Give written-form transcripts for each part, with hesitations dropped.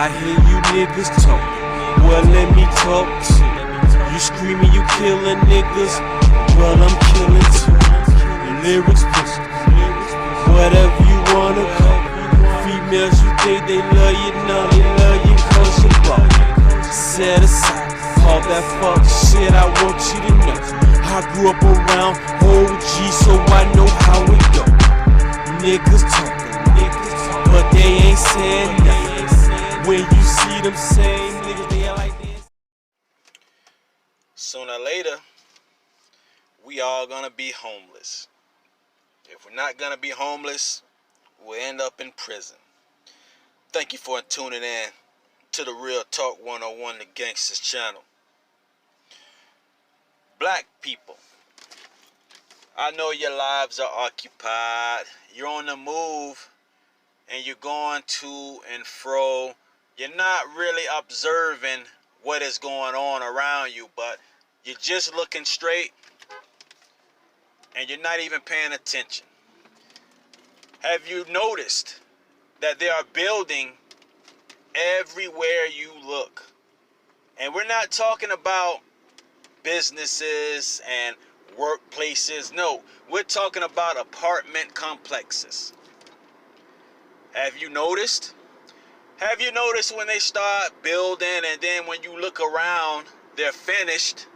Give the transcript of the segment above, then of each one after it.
I hear you niggas talking, well let me talk too. You screaming you killing niggas, well I'm killing too. Lyrics pistols, whatever you wanna call it. Females you think they love you, no they love you cause you ballin'. Set aside all that fuck shit, I want you to know I grew up around OG, so I know how it go. Niggas talking, but they ain't saying nothing. When you see them same niggas, they like this. Sooner or later, we all gonna be homeless. If we're not gonna be homeless, we'll end up in prison. Thank you for tuning in to the Real Talk 101, the Gangsters channel. Black people, I know your lives are occupied. You're on the move and you're going to and fro. You're not really observing what is going on around you, but you're just looking straight and you're not even paying attention. Have you noticed that there are buildings everywhere you look? And we're not talking about businesses and workplaces. No, we're talking about apartment complexes. Have you noticed? Have you noticed when they start building and then when you look around, they're finished?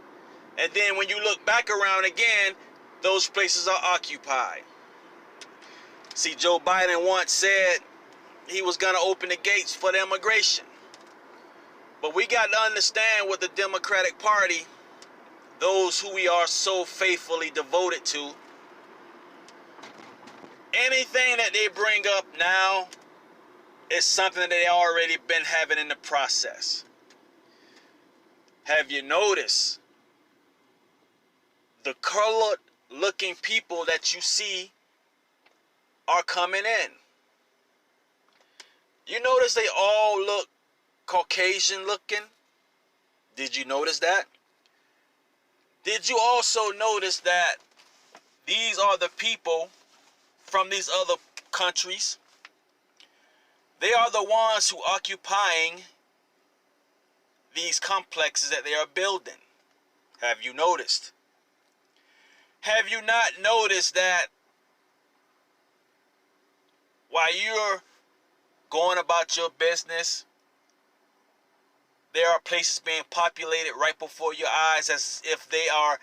And then when you look back around again, those places are occupied. See, Joe Biden once said he was going to open the gates for the immigration. But we got to understand with the Democratic Party, those who we are so faithfully devoted to, anything that they bring up now is something that they already been having in the process. Have you noticed the colored looking people that you see are coming in? You notice they all look Caucasian looking? Did you notice that? Did you also notice that these are the people from these other countries? They are the ones who are occupying these complexes that they are building. Have you noticed? Have you not noticed that while you're going about your business, there are places being populated right before your eyes as if they are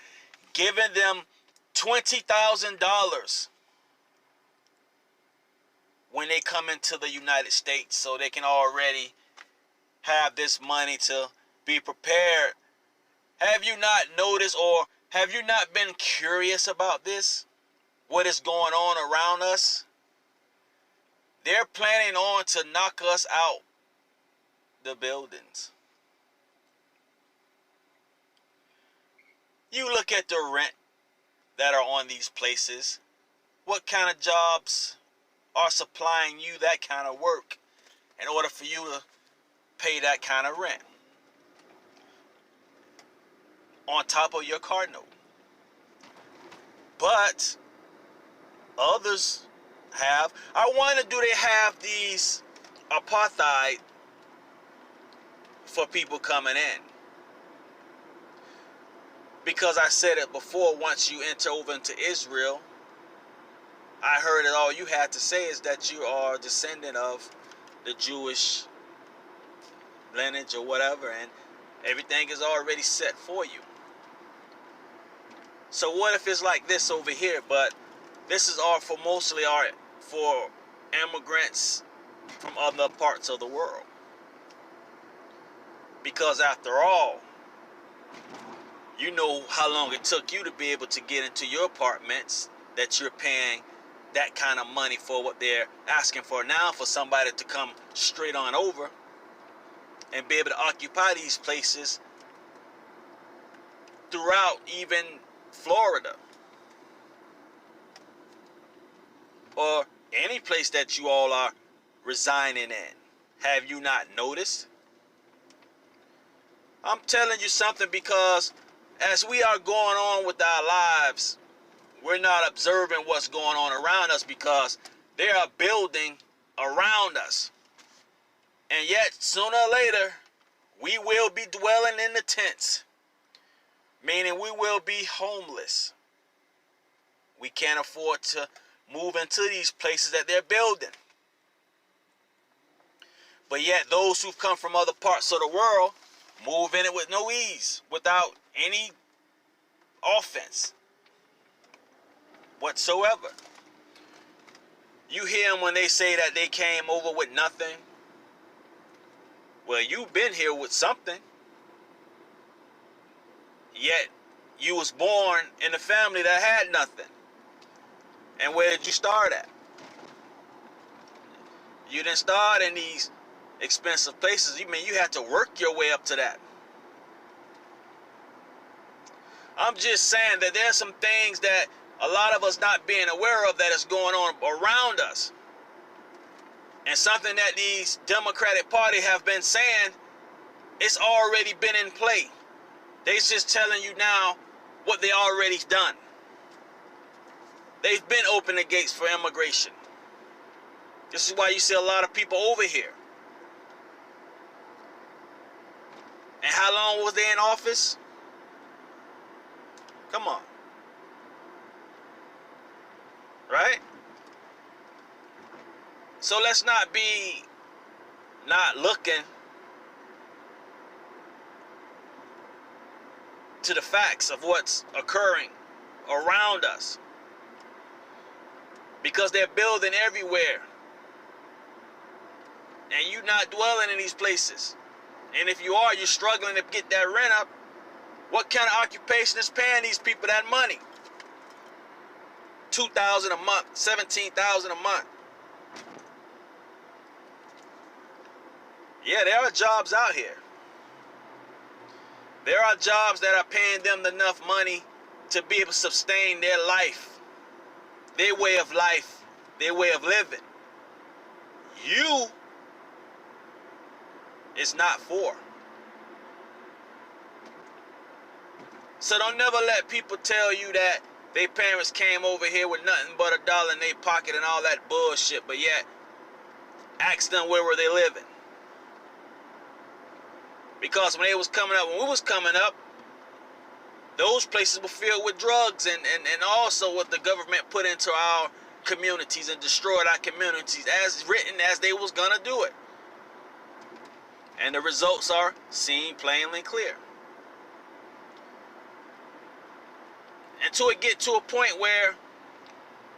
giving them $20,000 when they come into the United States, so they can already have this money to be prepared. Have you not noticed, or have you not been curious about this? What is going on around us? They're planning on to knock us out the buildings. You look at the rent that are on these places. What kind of jobs are supplying you that kind of work in order for you to pay that kind of rent on top of your car note? But others have. I wonder, do they have these apartheid for people coming in? Because I said it before, once you enter over into Israel, I heard that all you had to say is that you are a descendant of the Jewish lineage or whatever, and everything is already set for you. So what if it's like this over here? But this is all for mostly for immigrants from other parts of the world. Because after all, you know how long it took you to be able to get into your apartments that you're paying that kind of money for, what they're asking for now, for somebody to come straight on over and be able to occupy these places throughout even Florida or any place that you all are resigning in. Have you not noticed? I'm telling you something, because as we are going on with our lives, we're not observing what's going on around us, because they are building around us. And yet, sooner or later, we will be dwelling in the tents. Meaning we will be homeless. We can't afford to move into these places that they're building. But yet, those who've come from other parts of the world move in it with no ease, without any offense whatsoever. You hear them when they say that they came over with nothing. Well, you've been here with something. Yet, you was born in a family that had nothing. And where did you start at? You didn't start in these expensive places. You mean you had to work your way up to that. I'm just saying that there's some things that a lot of us not being aware of that is going on around us. And something that these Democratic Party have been saying, it's already been in play. They're just telling you now what they already done. They've been opening the gates for immigration. This is why you see a lot of people over here. And how long was they in office? Come on. Right? So let's not be not looking to the facts of what's occurring around us. Because they're building everywhere. And you're not dwelling in these places. And if you are, you're struggling to get that rent up. What kind of occupation is paying these people that money? $2,000 a month, $17,000 a month. Yeah, there are jobs out here. There are jobs that are paying them enough money to be able to sustain their life, their way of life, their way of living. You is not for. So don't never let people tell you that their parents came over here with nothing but $1 in their pocket and all that bullshit, but yet ask them where were they living. Because when we was coming up, those places were filled with drugs and also what the government put into our communities and destroyed our communities as written as they was gonna do it. And the results are seen plainly clear. Until it get to a point where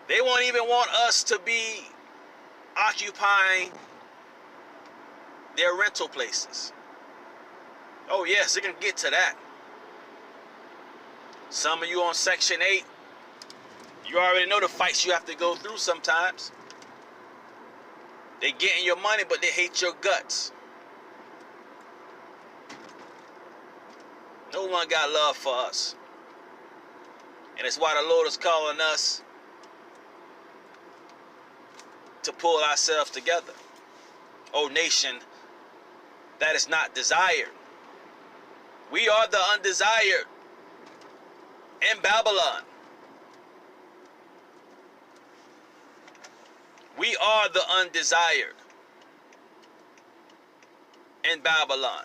they won't even want us to be occupying their rental places. Oh yes, it can get to that. Some of you on Section 8, you already know the fights you have to go through sometimes. They getting your money, but they hate your guts. No one got love for us. And it's why the Lord is calling us to pull ourselves together. O nation that is not desired. We are the undesired in Babylon. We are the undesired in Babylon.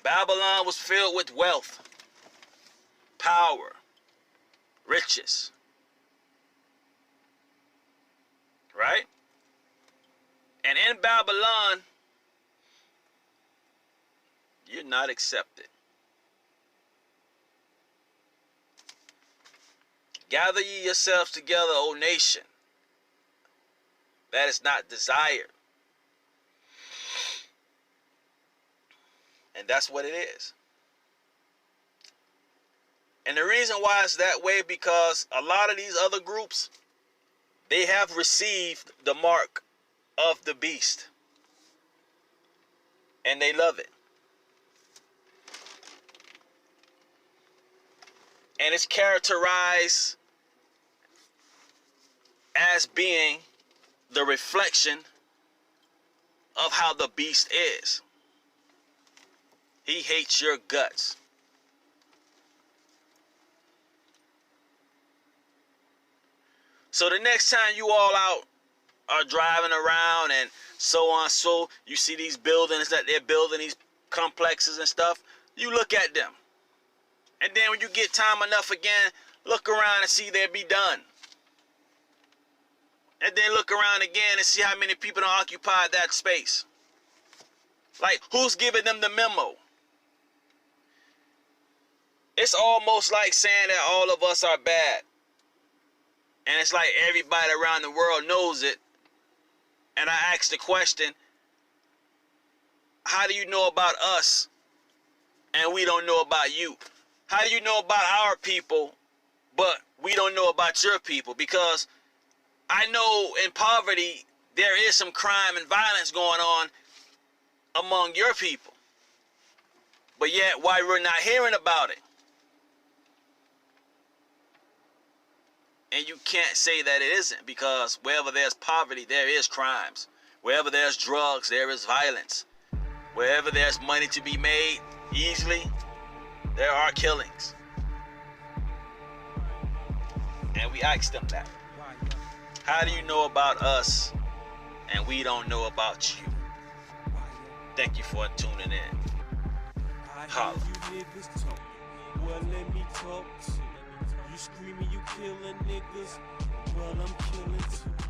Babylon was filled with wealth, power, riches. Right? And in Babylon, you're not accepted. Gather ye yourselves together, O nation, that is not desired. And that's what it is. And the reason why it's that way, because a lot of these other groups, they have received the mark of the beast. And they love it. And it's characterized as being the reflection of how the beast is. He hates your guts. So the next time you all out are driving around and so on. So you see these buildings that they're building, these complexes and stuff. You look at them. And then when you get time enough again, look around and see they be done. And then look around again and see how many people don't occupy that space. Like, who's giving them the memo? It's almost like saying that all of us are bad. And it's like everybody around the world knows it. And I ask the question, how do you know about us and we don't know about you? How do you know about our people, but we don't know about your people? Because I know in poverty, there is some crime and violence going on among your people. But yet, why we're not hearing about it? And you can't say that it isn't, because wherever there's poverty, there is crimes. Wherever there's drugs, there is violence. Wherever there's money to be made easily, there are killings. And we ask them that. How do you know about us and we don't know about you? Thank you for tuning in. Holla. You niggas talk. Well, let me talk too. You screaming, you killing niggas. Well, I'm killing too.